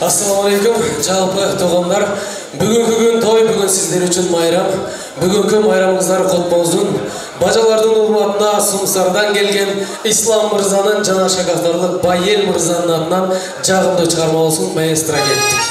Assalamu alaikum, жалпы туғандар. Бүгінгі күн той, бүгін сіздер үшін майрам. Бүгінгі майрамыңыздар құт болсын. Бажалардың урматына Сумсардан келген Ислам мырзаның жана шәкірттарлық Байел мырзаның атынан жағымды шығарма болсын, маэстро кеттік.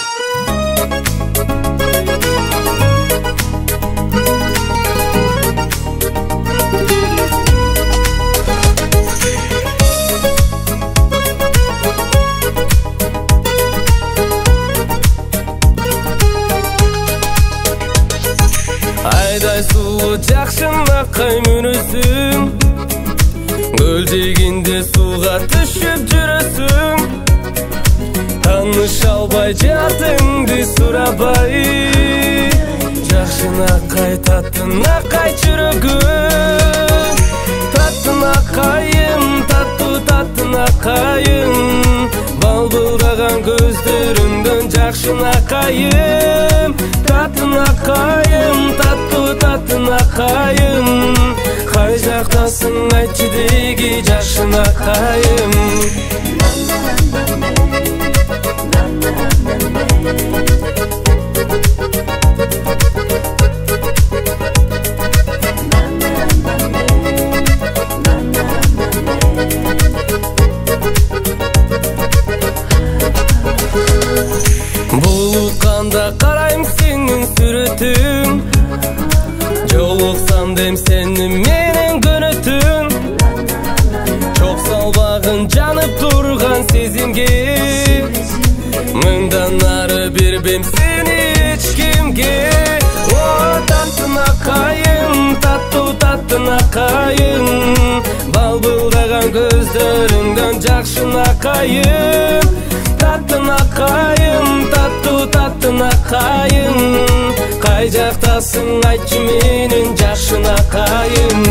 Айдай суы жақшына қай мүрісің, көл дегенде суға түшіп жүрісің. Таныш албай жатыңды сұрабай, жақшына қай таттына қай жүрігің. Таттына қайым, таттына қайым, балбылдаған көздеріңден жақшына қайым. Таттына қайым, таттына қайым, қай жақтасың айтшы деги жақшына қайым. Бұлыққанда қарайым сенің сүрітің, жолықсам дем сені менің көрітің. Çok салбағын жанып тұрған сезімге, мыңдан ары бербем сені ешкімге. О, таттына қайым, таттына қайым, балбылдаған көздеріңден жақшына қайым. Таттына қайым, таттына қайым, қай жақтасың айтшы менің жақшына қайым.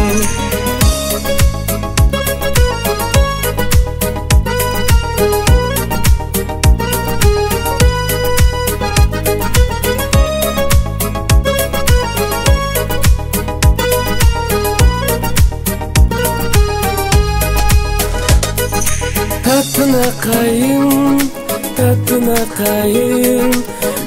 Таттына қайым, таттына қайым,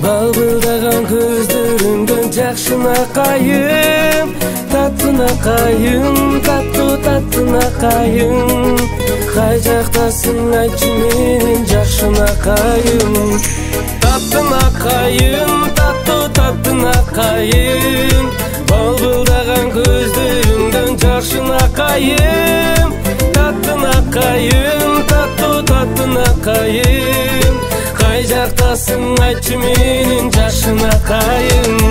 балбылдаған көздеріңден жақшына қайым. Таттына қайым, таттына қайым, қай жақтасың айтшы менің жақшына қайым. Таттына қайым, таттына қайым, балбылдаған көздеріңден жақшына қайым. Таттына қайым, таттына қайым, қай жақтасың айтшы менің жақшына қайым.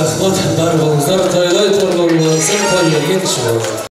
Рахмат, бар болыңыздар, тойлай торғын болсын, той берген іші болсын.